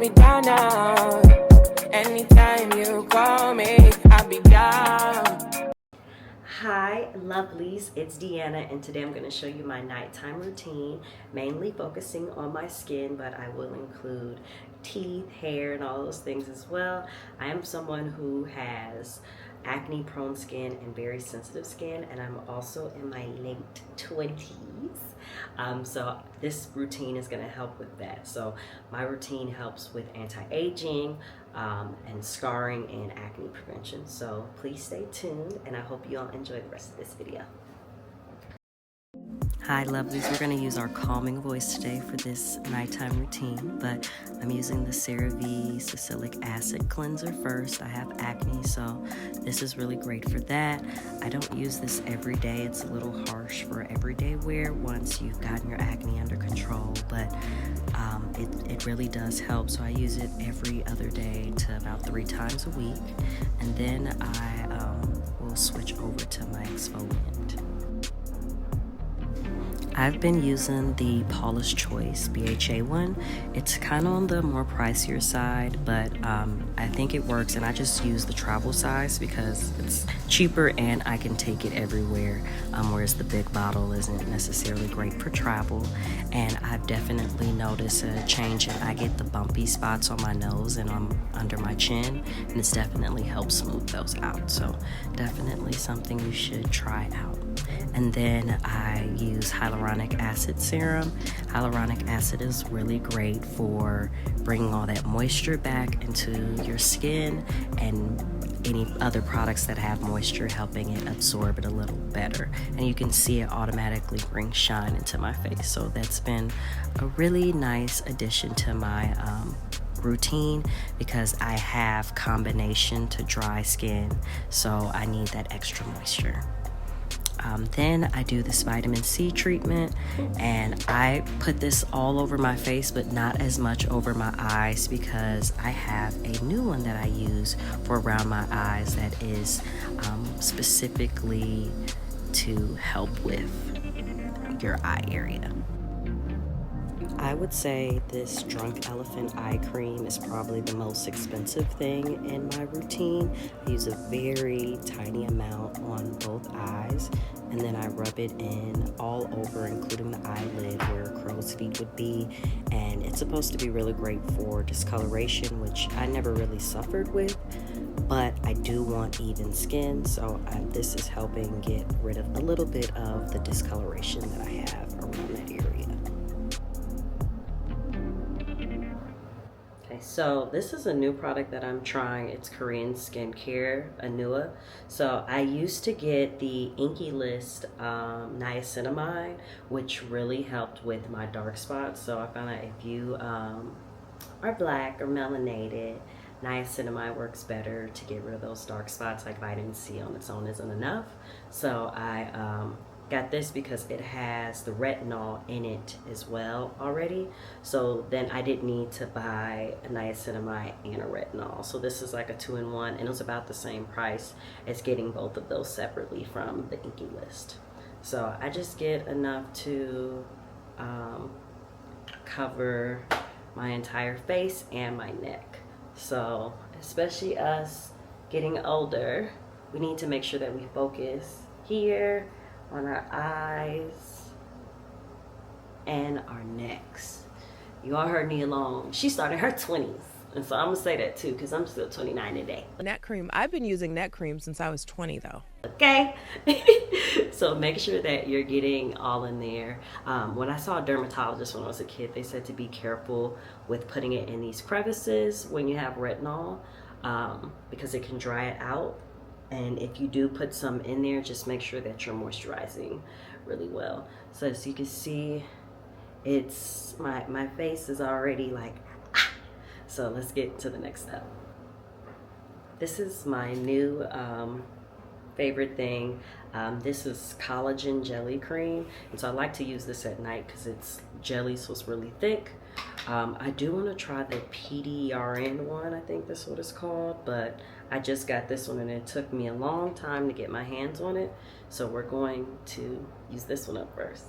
me down now. Anytime you call me, I'll be down. Hi lovelies, it's Deanna, and today I'm going to show you my nighttime routine, mainly focusing on my skin, but I will include teeth, hair, and all those things as well. I am someone who has acne prone skin and very sensitive skin, and I'm also in my late 20s. So this routine is going to help with that. So my routine helps with anti-aging and scarring and acne prevention. So please stay tuned, and I hope you all enjoy the rest of this video. Hi lovelies, we're going to use our calming voice today for this nighttime routine, but I'm using the CeraVe Salicylic Acid Cleanser first. I have acne, so this is really great for that. I don't use this every day. It's a little harsh for everyday wear once you've gotten your acne under control, but it really does help. So I use it every other day to about 3 times a week, and then I will switch over to my exfoliant. I've been using the Paula's Choice BHA one. It's kind of on the more pricier side, but I think it works, and I just use the travel size because it's cheaper and I can take it everywhere, whereas the big bottle isn't necessarily great for travel. And I've definitely noticed a change, and I get the bumpy spots on my nose and under my chin, and it's definitely helped smooth those out. So definitely something you should try out. And then I use hyaluronic acid serum. Hyaluronic acid is really great for bringing all that moisture back into your skin, and any other products that have moisture helping it absorb it a little better. And you can see it automatically bring shine into my face. So that's been a really nice addition to my routine because I have combination to dry skin, so I need that extra moisture. Then I do this vitamin C treatment, and I put this all over my face, but not as much over my eyes because I have a new one that I use for around my eyes that is specifically to help with your eye area. I would say this Drunk Elephant eye cream is probably the most expensive thing in my routine. I use a very tiny amount on both eyes, and then I rub it in all over, including the eyelid where crow's feet would be. And it's supposed to be really great for discoloration, which I never really suffered with, but I do want even skin, so this is helping get rid of a little bit of the discoloration that I have around that area. So this is a new product that I'm trying. It's Korean skincare, Anua. So I used to get the INKEY list niacinamide, which really helped with my dark spots. So I found out if you are black or melanated, niacinamide works better to get rid of those dark spots. Like vitamin C on its own isn't enough. So I got this because it has the retinol in it as well already, so then I didn't need to buy a niacinamide and a retinol. So this is like a 2-in-1, and it was about the same price as getting both of those separately from the INKEY list. So I just get enough to cover my entire face and my neck. So especially us getting older, we need to make sure that we focus here on our eyes and our necks. You all heard me along. She started her 20s, and so I'm gonna say that too because I'm still 29 today. Neck cream. I've been using neck cream since I was 20 though. Okay. So make sure that you're getting all in there. When I saw a dermatologist when I was a kid, they said to be careful with putting it in these crevices when you have retinol because it can dry it out. And if you do put some in there, just make sure that you're moisturizing really well. So as you can see, it's my face is already like, ah. So let's get to the next step. This is my new favorite thing. This is collagen jelly cream, and so I like to use this at night because it's jelly, so it's really thick. I do want to try the PDRN one, I think that's what it's called, but I just got this one and it took me a long time to get my hands on it, so we're going to use this one up first.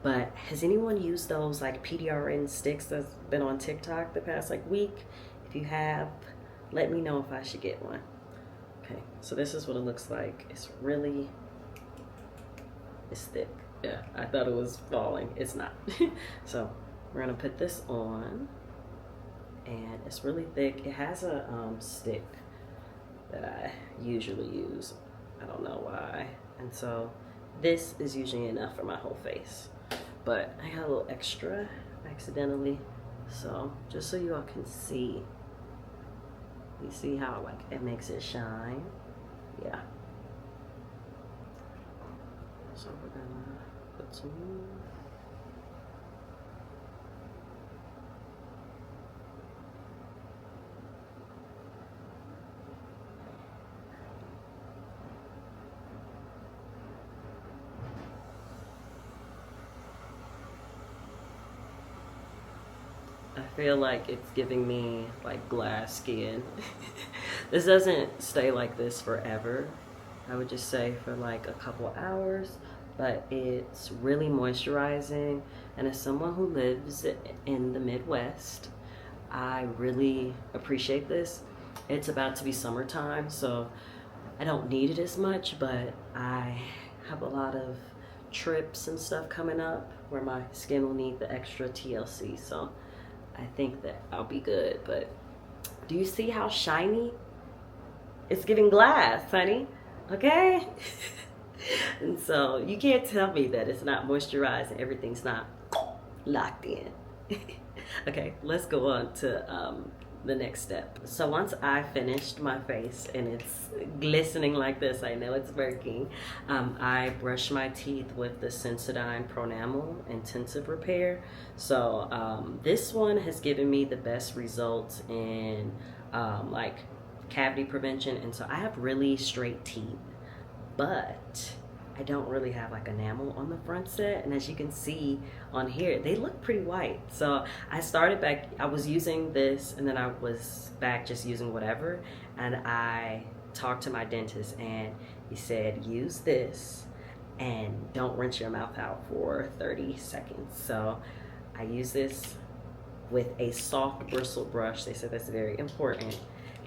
But has anyone used those like PDRN sticks that's been on TikTok the past like week? If you have, let me know if I should get one. Okay, so this is what it looks like. It's thick. Yeah, I thought it was falling. It's not. So we're gonna put this on, and it's really thick. It has a stick that I usually use. I don't know why. And so this is usually enough for my whole face. But I got a little extra accidentally. So just so you all can see. You see how like it makes it shine? Yeah. So we're gonna put some. I feel like it's giving me like glass skin. This doesn't stay like this forever. I would just say for like a couple hours, but it's really moisturizing. And as someone who lives in the Midwest, I really appreciate this. It's about to be summertime, so I don't need it as much, but I have a lot of trips and stuff coming up where my skin will need the extra TLC. So I think that I'll be good. But do you see how shiny? It's giving glass, honey. Okay? And so you can't tell me that it's not moisturized and everything's not locked in. Okay, let's go on to the next step. So once I finished my face and it's glistening like this, I know it's working. I brushed my teeth with the Sensodyne Pronamel Intensive Repair. So this one has given me the best results in like cavity prevention. And so I have really straight teeth, but I don't really have like enamel on the front set, and as you can see on here, they look pretty white. So I started back, I was using this, and then I was back just using whatever, and I talked to my dentist and he said use this and don't rinse your mouth out for 30 seconds. So I use this with a soft bristle brush. They said that's very important.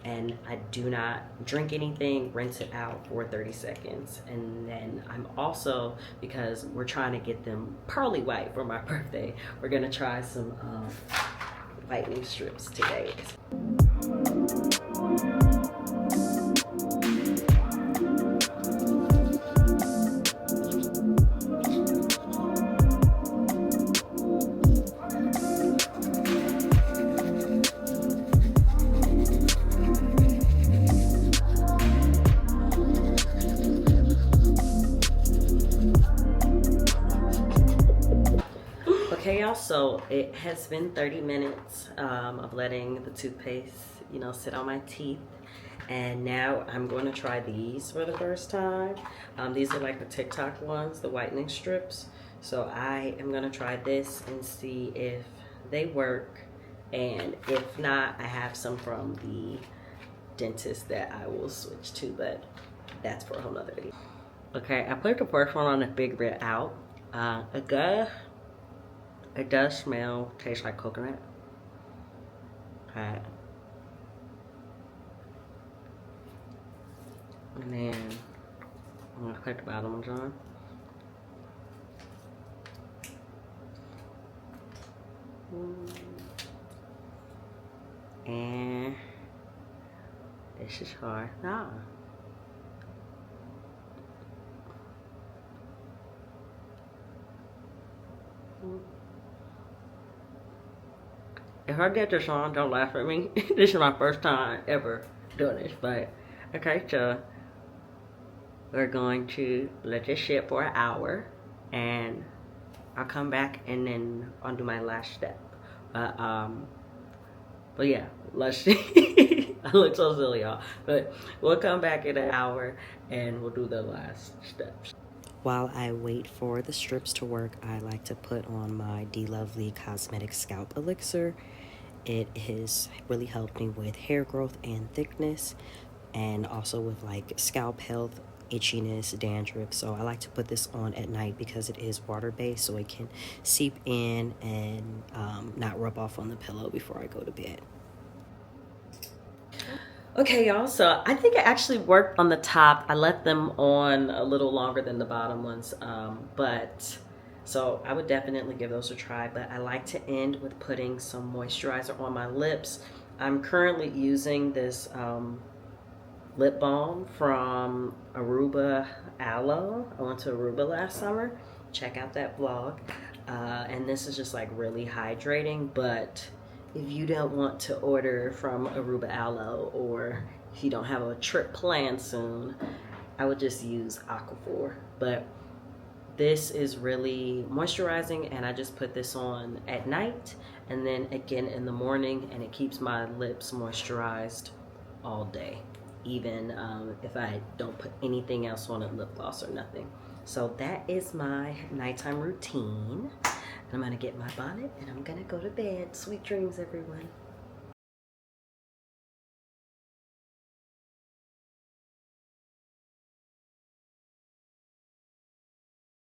And I do not drink anything, rinse it out for 30 seconds. And then I'm also, because we're trying to get them pearly white for my birthday, we're gonna try some whitening strips today. Okay, y'all, so it has been 30 minutes of letting the toothpaste, you know, sit on my teeth. And now I'm going to try these for the first time. These are like the TikTok ones, the whitening strips. So I am going to try this and see if they work. And if not, I have some from the dentist that I will switch to, but that's for a whole nother video. Okay, I put the first one on to figure it out. It does smell, taste like coconut. Okay. And then I'm gonna put the bottom ones on. And this is hard. Nah. If I get this on, don't laugh at me. This is my first time ever doing this, but okay, so we're going to let this sit for an hour and I'll come back and then I'll do my last step. But yeah, let's see. I look so silly, y'all. But we'll come back in an hour and we'll do the last steps. While I wait for the strips to work, I like to put on my Deeluvley Cosmetic Scalp Elixir. It has really helped me with hair growth and thickness, and also with like scalp health itchiness, dandruff. So I like to put this on at night because it is water-based, so it can seep in and not rub off on the pillow before I go to bed. Okay, y'all, so I think it actually worked on the top. I left them on a little longer than the bottom ones, so I would definitely give those a try. But I like to end with putting some moisturizer on my lips. I'm currently using this lip balm from Aruba Aloe. I went to Aruba last summer. Check out that vlog. And this is just like really hydrating, but if you don't want to order from Aruba Aloe, or if you don't have a trip planned soon, I would just use Aquaphor. But this is really moisturizing, and I just put this on at night and then again in the morning, and it keeps my lips moisturized all day, even if I don't put anything else on it, lip gloss or nothing. So that is my nighttime routine. I'm gonna get my bonnet and I'm gonna go to bed. Sweet dreams, everyone.